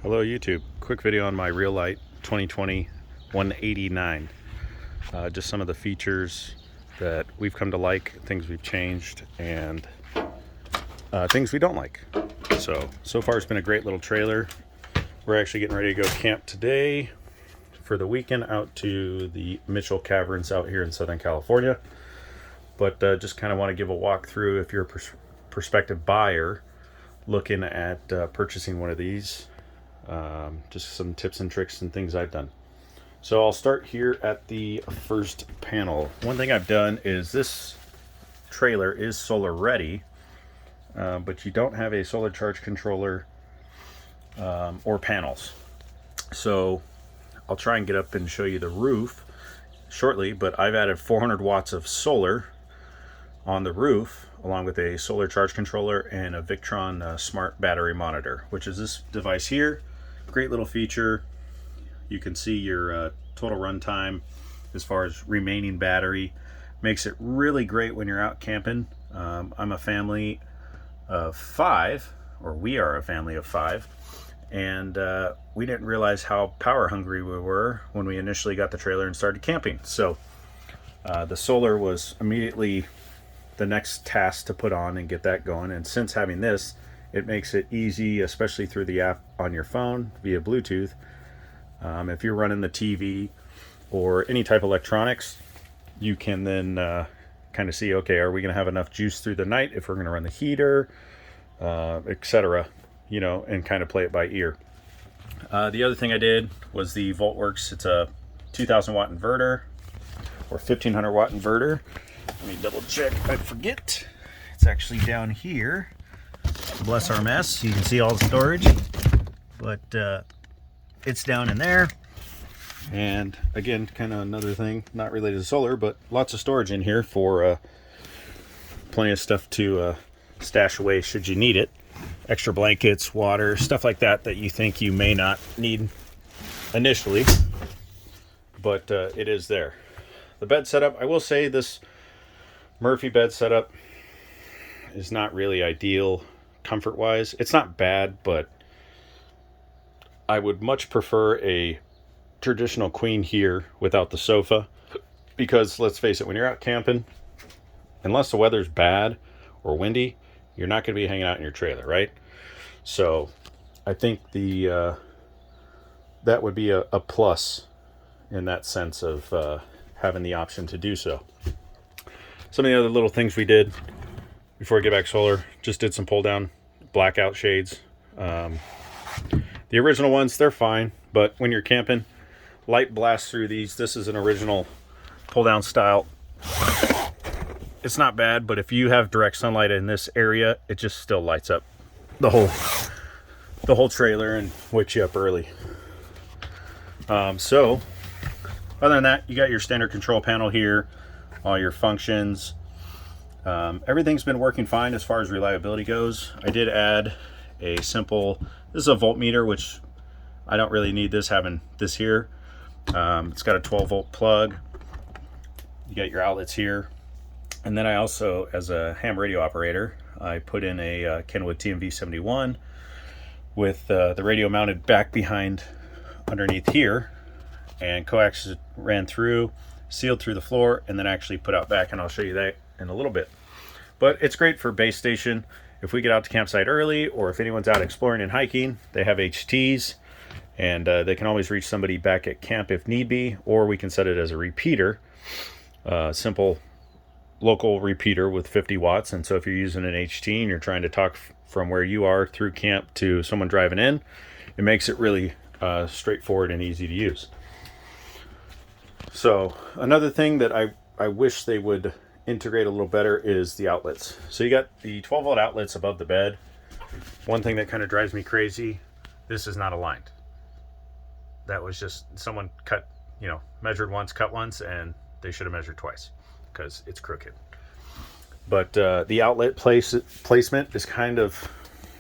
Hello YouTube, quick video on my Real Lite 2020 189. Just some of the features that we've come to like, things we've changed, and things we don't like. So far it's been a great little trailer. We're actually getting ready to go camp today for the weekend out to the Mitchell Caverns out here in Southern California. But just kind of want to give a walkthrough if you're a prospective buyer looking at purchasing one of these. Just some tips and tricks and things I've done. So I'll start here at the first panel. One thing I've done is this trailer is solar ready, but you don't have a solar charge controller or panels. So I'll try and get up and show you the roof shortly, but I've added 400 watts of solar on the roof along with a solar charge controller and a Victron smart battery monitor, which is this device here. Great little feature. You can see your total runtime as far as remaining battery. Makes it really great when you're out camping. I'm a family of 5, or we are a family of 5, and we didn't realize how power hungry we were when we initially got the trailer and started camping. So the solar was immediately the next task to put on and get that going. And since having this, it makes it easy, especially through the app on your phone via Bluetooth. If you're running the TV or any type of electronics, you can then kind of see, okay, are we going to have enough juice through the night if we're going to run the heater, etc., you know, and kind of play it by ear. The other thing I did was the VoltWorks. It's a 2000 watt inverter or 1500 watt inverter. Let me double check if I forget. It's actually down here. Bless our mess. You can see all the storage, but it's down in there. And again, kind of another thing, not related to solar, but lots of storage in here for plenty of stuff to stash away should you need it. Extra blankets, water, stuff like that that you think you may not need initially, but it is there. The bed setup, I will say this Murphy bed setup is not really ideal comfort wise. It's not bad, but I would much prefer a traditional queen here without the sofa, because let's face it, when you're out camping, unless the weather's bad or windy, you're not going to be hanging out in your trailer, right? So I think the that would be a plus in that sense of having the option to do so. Some of the other little things we did before we get back solar, just did some pull down blackout shades. The original ones, they're fine, but when you're camping, light blasts through these. This is an original pull down style. It's not bad, but if you have direct sunlight in this area, it just still lights up the whole trailer and wakes you up early. So other than that, you got your standard control panel here, all your functions. Everything's been working fine as far as reliability goes. I did add a simple, this is a voltmeter, which I don't really need this, having this here. It's got a 12 volt plug. You got your outlets here. And then I also, as a ham radio operator, I put in a Kenwood TMV71 with the radio mounted back behind underneath here, and coax ran through, sealed through the floor, and then actually put out back, and I'll show you that in a little bit. But it's great for base station. If we get out to campsite early, or if anyone's out exploring and hiking, they have HTs, and they can always reach somebody back at camp if need be, or we can set it as a repeater, simple local repeater with 50 watts. And so if you're using an HT and you're trying to talk from where you are through camp to someone driving in, it makes it really straightforward and easy to use. So another thing that I wish they would integrate a little better is the outlets. So you got the 12 volt outlets above the bed. One thing that kind of drives me crazy, this is not aligned. That was just someone cut, measured once, cut once, and they should have measured twice because it's crooked. But the outlet placement is kind of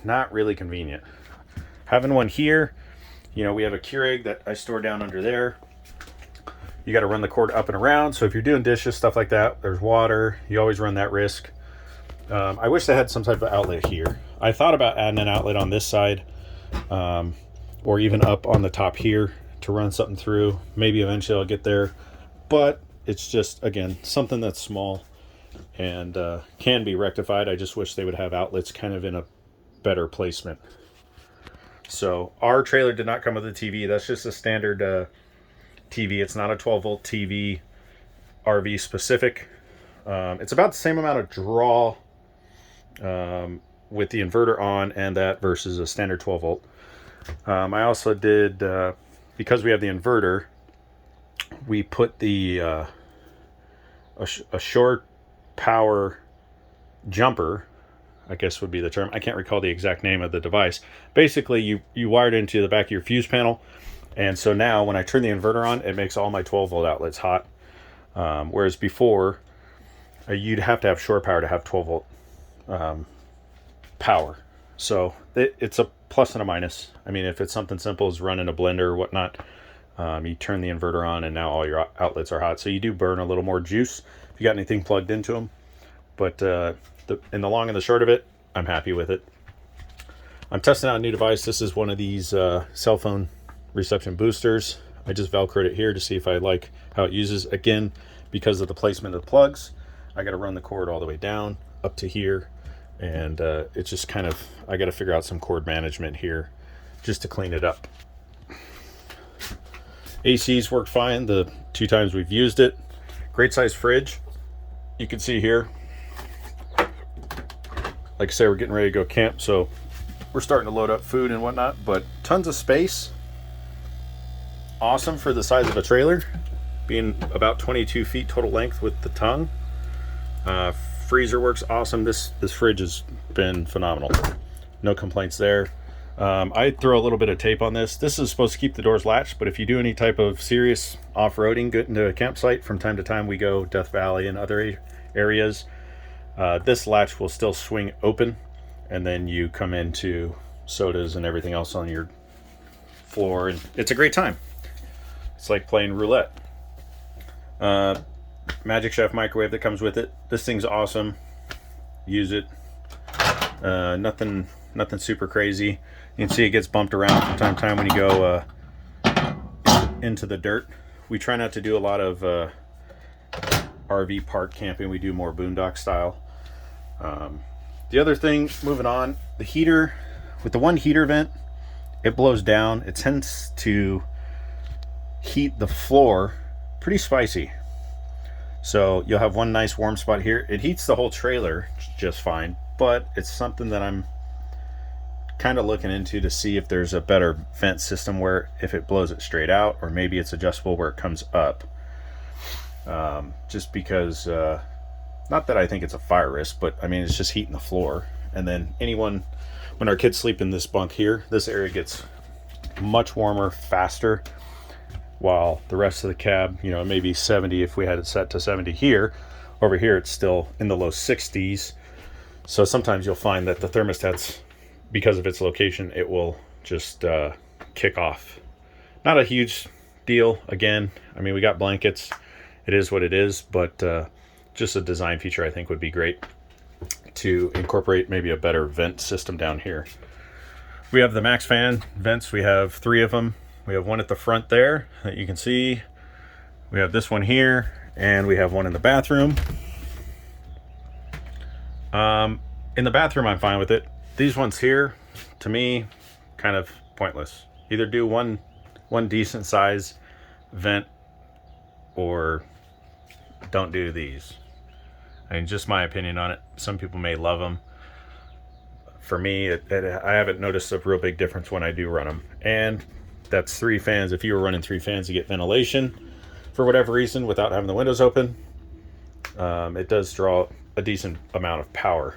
not really convenient. Having one here, we have a Keurig that I store down under there. You got to run the cord up and around. So if you're doing dishes, stuff like that, there's water, you always run that risk. I wish they had some type of outlet here. I thought about adding an outlet on this side, or even up on the top here to run something through. Maybe eventually I'll get there, but it's just, again, something that's small and can be rectified. I just wish they would have outlets kind of in a better placement. So our trailer did not come with a TV. That's just a standard TV. It's not a 12 volt TV, RV specific. It's about the same amount of draw with the inverter on and that versus a standard 12 volt. I also did, because we have the inverter, we put the a shore power jumper, I guess would be the term. I can't recall the exact name of the device. Basically, you wired it into the back of your fuse panel, and so now when I turn the inverter on, it makes all my 12 volt outlets hot. Whereas before, you'd have to have shore power to have 12 volt power. So it's a plus and a minus. I mean, if it's something simple as running a blender or whatnot, you turn the inverter on and now all your outlets are hot. So you do burn a little more juice if you got anything plugged into them. But in the long and the short of it, I'm happy with it. I'm testing out a new device. This is one of these cell phone reception boosters. I just Velcroed it here to see if I like how it uses. Again, because of the placement of the plugs, I got to run the cord all the way down up to here. And it's just kind of, I got to figure out some cord management here just to clean it up. AC's worked fine the 2 times we've used it. Great size fridge. You can see here, like I say, we're getting ready to go camp, so we're starting to load up food and whatnot, but tons of space. Awesome for the size of a trailer, being about 22 feet total length with the tongue. Freezer works awesome. This fridge has been phenomenal. No complaints there. I throw a little bit of tape on this. This is supposed to keep the doors latched, but if you do any type of serious off-roading, get into a campsite, from time to time we go Death Valley and other areas, this latch will still swing open, and then you come into sodas and everything else on your floor, and it's a great time. It's like playing roulette. Magic Chef microwave that comes with it. This thing's awesome. Use it. Nothing super crazy. You can see it gets bumped around from time to time when you go into the dirt. We try not to do a lot of RV park camping. We do more boondock style. The other thing, moving on, the heater, with the one heater vent, it blows down. It tends to heat the floor pretty spicy. So you'll have one nice warm spot here. It heats the whole trailer just fine, but it's something that I'm kind of looking into to see if there's a better vent system where if it blows it straight out, or maybe it's adjustable where it comes up. Just because, not that I think it's a fire risk, but I mean, it's just heating the floor. And then when our kids sleep in this bunk here, this area gets much warmer faster, while the rest of the cab, you know, maybe 70 if we had it set to 70 here. Over here, it's still in the low 60s. So sometimes you'll find that the thermostats, because of its location, it will just kick off. Not a huge deal. Again, I mean, we got blankets. It is what it is, but just a design feature I think would be great to incorporate maybe a better vent system down here. We have the max fan vents. We have 3 of them. We have one at the front there that you can see. We have this one here, and we have one in the bathroom. In the bathroom, I'm fine with it. These ones here, to me, kind of pointless. Either do one decent size vent, or don't do these. I mean, just my opinion on it. Some people may love them. For me, I haven't noticed a real big difference when I do run them. And that's 3 fans. If you were running 3 fans, you get ventilation for whatever reason without having the windows open. It does draw a decent amount of power.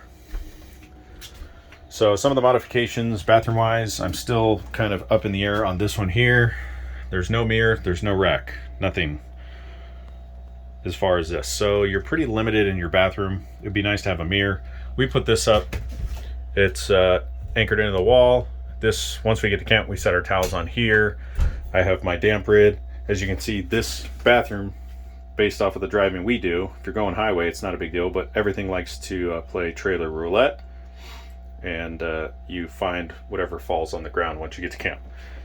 So some of the modifications bathroom wise, I'm still kind of up in the air on this one here. There's no mirror, there's no rack, nothing as far as this. So you're pretty limited in your bathroom. It'd be nice to have a mirror. We put this up. It's anchored into the wall. This, once we get to camp, we set our towels on here. I have my damp rid. As you can see, this bathroom, based off of the driving we do, if you're going highway, it's not a big deal, but everything likes to play trailer roulette. and you find whatever falls on the ground once you get to camp.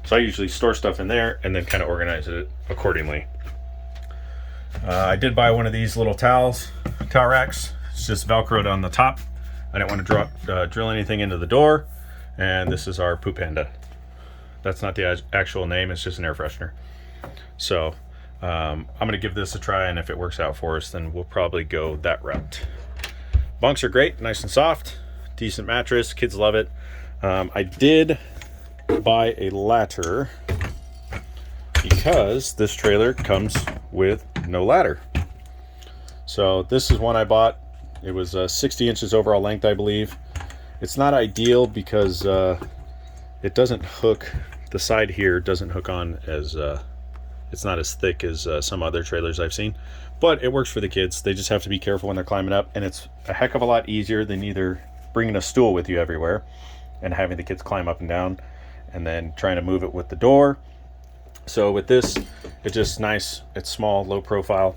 So I usually store stuff in there and then kind of organize it accordingly. I did buy one of these little towel racks. It's just Velcroed on the top. I didn't want to drill anything into the door. And this is our Poop Panda. That's not the actual name, it's just an air freshener. So I'm gonna give this a try, and if it works out for us, then we'll probably go that route. Bunks are great, nice and soft, decent mattress, kids love it. I did buy a ladder because this trailer comes with no ladder. So this is one I bought. It was 60 inches overall length, I believe. It's not ideal because it doesn't hook, the side here doesn't hook on as, it's not as thick as some other trailers I've seen, but it works for the kids. They just have to be careful when they're climbing up, and it's a heck of a lot easier than either bringing a stool with you everywhere and having the kids climb up and down and then trying to move it with the door. So with this, it's just nice, it's small, low profile.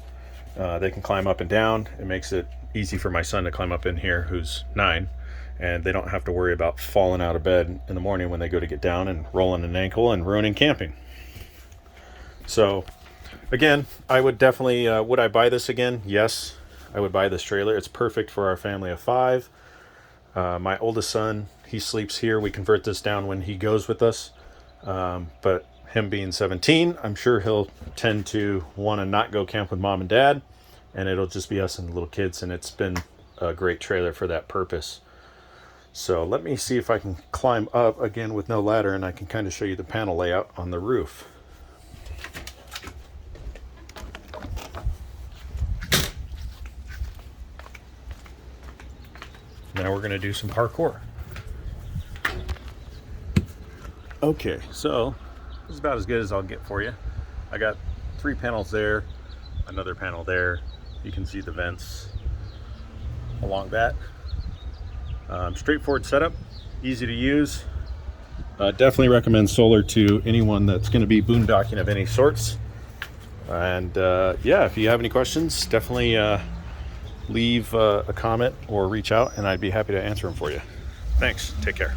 They can climb up and down. It makes it easy for my son to climb up in here, who's 9, and they don't have to worry about falling out of bed in the morning when they go to get down and rolling an ankle and ruining camping. So again, I would definitely, would I buy this again? Yes, I would buy this trailer. It's perfect for our family of 5. My oldest son, he sleeps here. We convert this down when he goes with us. But him being 17, I'm sure he'll tend to want to not go camp with mom and dad, and it'll just be us and the little kids, and it's been a great trailer for that purpose. So let me see if I can climb up again with no ladder, and I can kind of show you the panel layout on the roof. Now we're going to do some parkour. Okay, so this is about as good as I'll get for you. I got 3 panels there, another panel there. You can see the vents along that. Straightforward setup, easy to use. Definitely recommend solar to anyone that's going to be boondocking of any sorts. And yeah, if you have any questions, definitely leave a comment or reach out, and I'd be happy to answer them for you. Thanks. Take care.